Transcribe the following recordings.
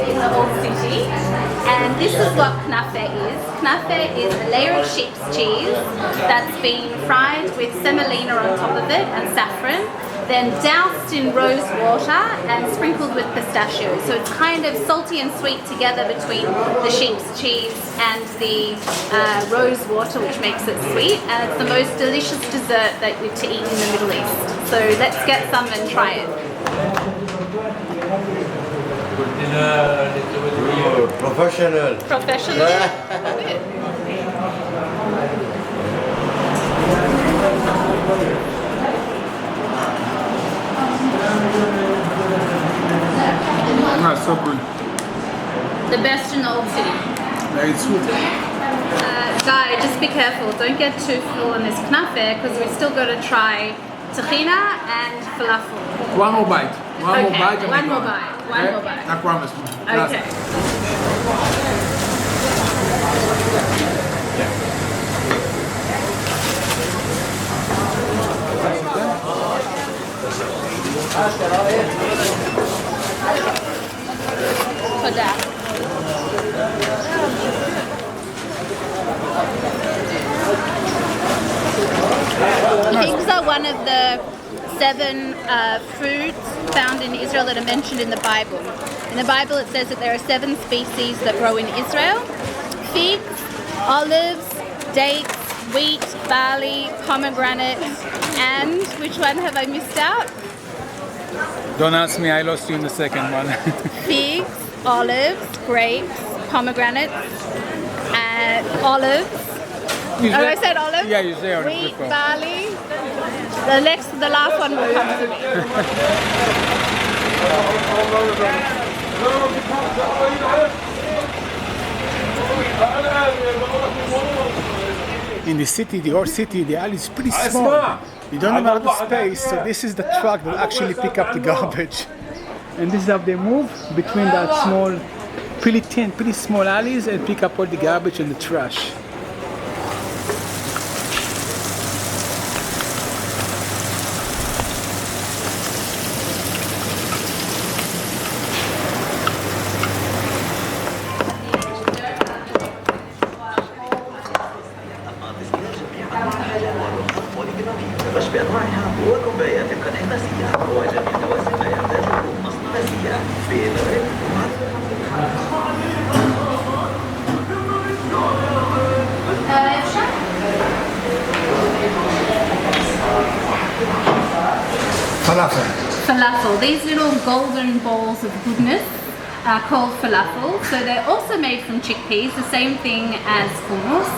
in the old city. And this is what knafe is. Knafe is a layer of sheep's cheese that's been fried with semolina on top of it and saffron, then doused in rose water and sprinkled with pistachios. So it's kind of salty and sweet together between the sheep's cheese and the rose water, which makes it sweet. And it's the most delicious dessert that we to eat in the Middle East. So let's get some and try it. Professional. Professional? That's so good. The best in the old city. Very sweet. Guy, just be careful. Don't get too full on this knafe because we still got to try tahini and falafel. One more bite. One more bite. One more bite. One more bite. I promise. Okay. תודה. Pigs are one of the 7 foods found in Israel that are mentioned in the Bible. In the Bible it says that there are 7 species that grow in Israel. Figs, olives, dates, wheat, barley, pomegranate, and which one have I missed out? Don't ask me, I lost you in the second one. Figs, olives, grapes, pomegranates, olives. I said olives? Yeah, you say olives. Wheat, barley. The last one will come to me. In the city, the old city, the alley is pretty small. You don't have a lot of space, so this is the truck that actually pick up the garbage. And this is how they move between that small, pretty small alleys and pick up all the garbage and the trash. Falafel. These little golden balls of goodness are called falafel. So they're also made from chickpeas, the same thing as hummus,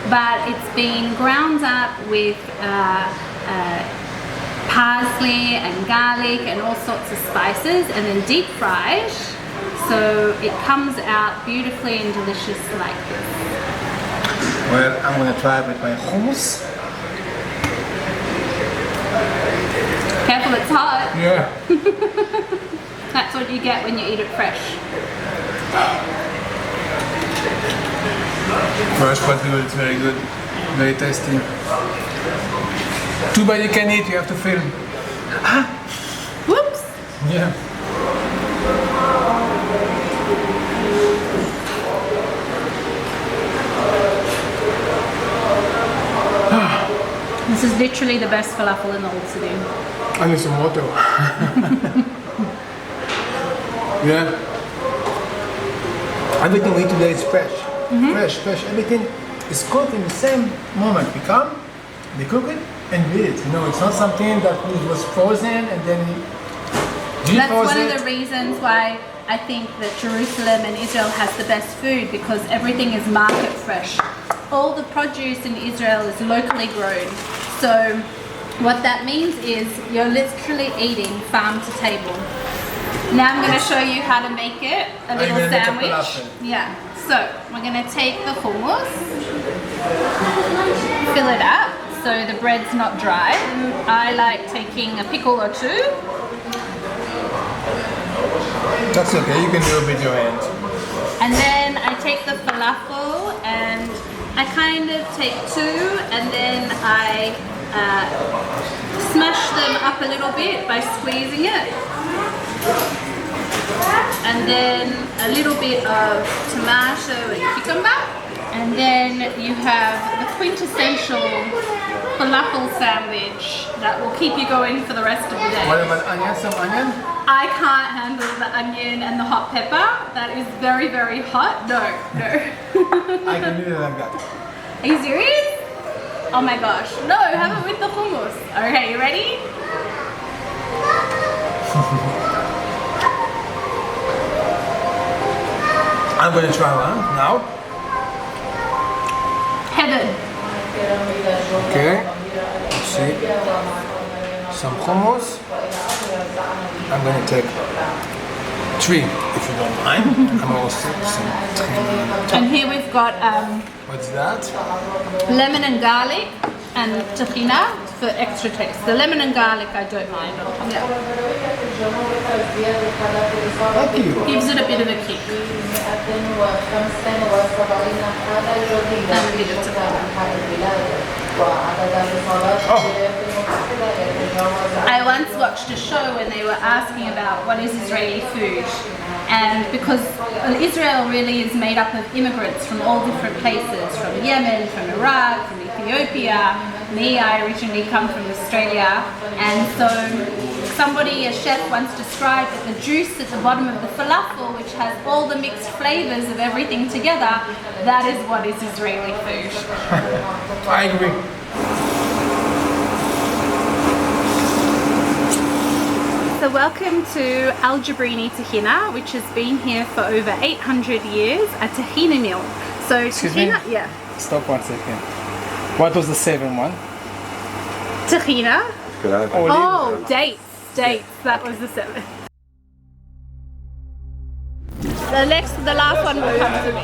but it's been ground up with parsley and garlic and all sorts of spices and then deep fried. So it comes out beautifully and delicious like this. Well, I'm going to try it with my hummus. Careful, it's hot. Yeah. That's what you get when you eat it fresh. Fresh but good, it's very good. Very tasty. Too bad you can eat, you have to film. Whoops! Yeah. This is literally the best falafel in the whole city. I need some water. Yeah. Everything we eat today is fresh. Fresh. Everything is cooked in the same moment. We come, we cook it, and we eat it. You know, it's not something that was frozen and then That's one of the reasons why I think that Jerusalem and Israel has the best food, because everything is market fresh. All the produce in Israel is locally grown. So what that means is you're literally eating farm to table. Now I'm going to show you how to make it, a little sandwich. Yeah, so we're going to take the hummus, fill it up so the bread's not dry. I like taking a pickle or two. that's okay. You can do it with your hands. And then I take the falafel and I kind of take 2 and then I smash them up a little bit by squeezing it. and then a little bit of tomato and cucumber, and then you have the quintessential falafel sandwich that will keep you going for the rest of the day. What about onion? Some onion? I can't handle the onion and the hot pepper. That is very, very hot. No, no. I can do it like that. Are you serious? Oh my gosh. No, have it with the hummus. Okay, you ready? I'm going to try one now. Heaven. Okay. Let's see. Some hummus. I'm going to take 3, if you don't mind. And also some tahini. And here we've got What's that? lemon and garlic and tahina for extra taste. The lemon and garlic I don't mind. Yeah. Thank you. Gives it a bit of a kick. And a bit of I once watched a show when they were asking about what is Israeli food, and because Israel really is made up of immigrants from all different places, from Yemen, from Iraq, from Ethiopia. Me, I originally come from Australia, and so somebody, a chef, once described that the juice at the bottom of the falafel, which has all the mixed flavors of everything together, that is what is Israeli food. I agree. So welcome to Al Jabrini Tahina, which has been here for over 800 years, a tahini meal. So Excuse tahina, me? yeah. Stop 1 second. What was the 7th one? Tahina. Olive. Oh, dates. That was the 7th. The last one will come to me.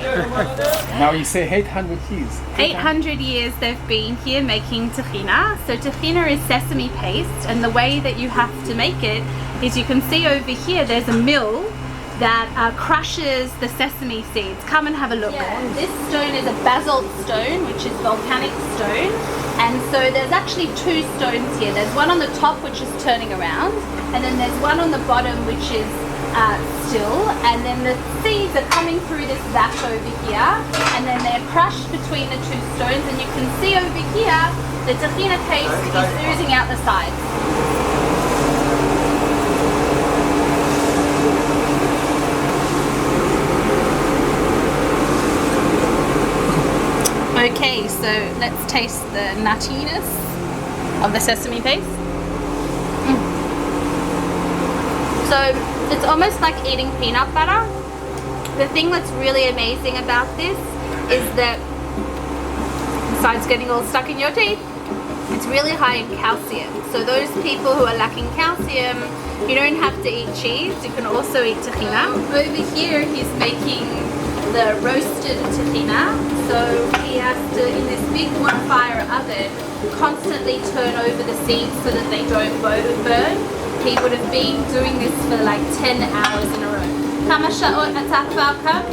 Now you say 800 years. 800 years they've been here making tahina. So tahina is sesame paste, and the way that you have to make it is, you can see over here there's a mill that crushes the sesame seeds. Come and have a look. Yeah, this stone is a basalt stone, which is volcanic stone. And so there's actually 2 stones here. There's one on the top which is turning around, and then there's one on the bottom which is still, and then the seeds are coming through this vat over here, and then they're crushed between the 2 stones, and you can see over here the tahina paste is oozing out the sides. Okay, so let's taste the nuttiness of the sesame paste. So it's almost like eating peanut butter. The thing that's really amazing about this is that, besides getting all stuck in your teeth, it's really high in calcium. So those people who are lacking calcium, you don't have to eat cheese, you can also eat tahina. Over here he's making the roasted tahina. So he has to, in this big wood fire oven, constantly turn over the seeds so that they don't burn. He would have been doing this for like 10 hours in a row. Kama sha'ot atah כבר כאן?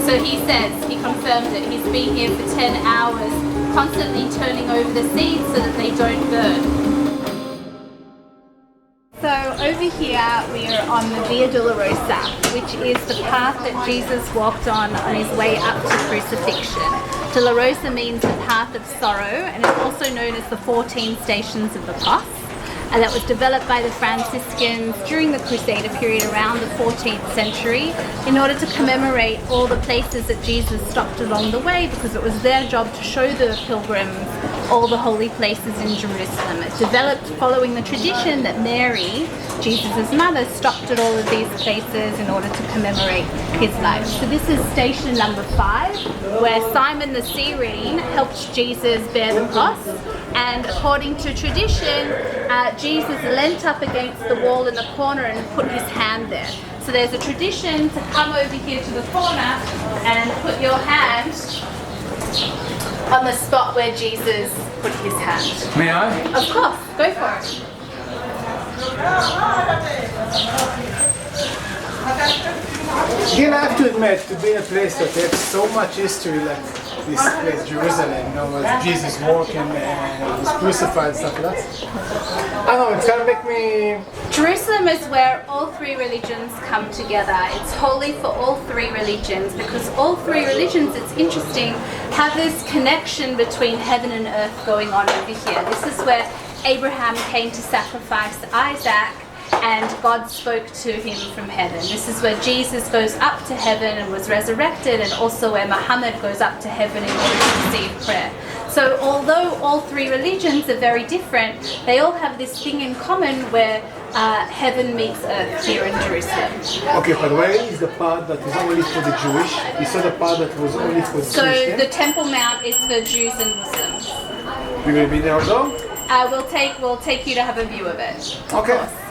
So he says, he confirms it, he's been here for 10 hours, constantly turning over the seeds so that they don't burn. So over here we are on the Via Dolorosa, which is the path that Jesus walked on his way up to crucifixion. Dolorosa means the path of sorrow, and it's also known as the 14 stations of the cross. And that was developed by the Franciscans during the Crusader period around the 14th century in order to commemorate all the places that Jesus stopped along the way, because it was their job to show the pilgrims all the holy places in Jerusalem. It developed following the tradition that Mary, Jesus' mother, stopped at all of these places in order to commemorate his life. So this is station number 5, where Simon the Cyrene helped Jesus bear the cross. And according to tradition, Jesus leant up against the wall in the corner and put his hand there. So there's a tradition to come over here to the corner and put your hand on the spot where Jesus put his hand. May I? Of course, go for it. Gilla, I have to admit, to be in a place that has so much history, like this place, Jerusalem, you know, where Jesus walked and was crucified and stuff like that. I don't know, it's kind of make me... Jerusalem is where all three religions come together. It's holy for all three religions because all three religions, it's interesting, have this connection between heaven and earth going on over here. This is where Abraham came to sacrifice Isaac and God spoke to him from heaven. This is where Jesus goes up to heaven and was resurrected, and also where Muhammad goes up to heaven in order to receive prayer. So although all three religions are very different, they all have this thing in common where heaven meets earth here in Jerusalem. Okay, but where is the part that is only for the Jewish? You saw the part that was only for the So Jewish? the Temple Mount is for Jews and Muslims. We will be there also? We'll take you to have a view of it. Okay. Of course.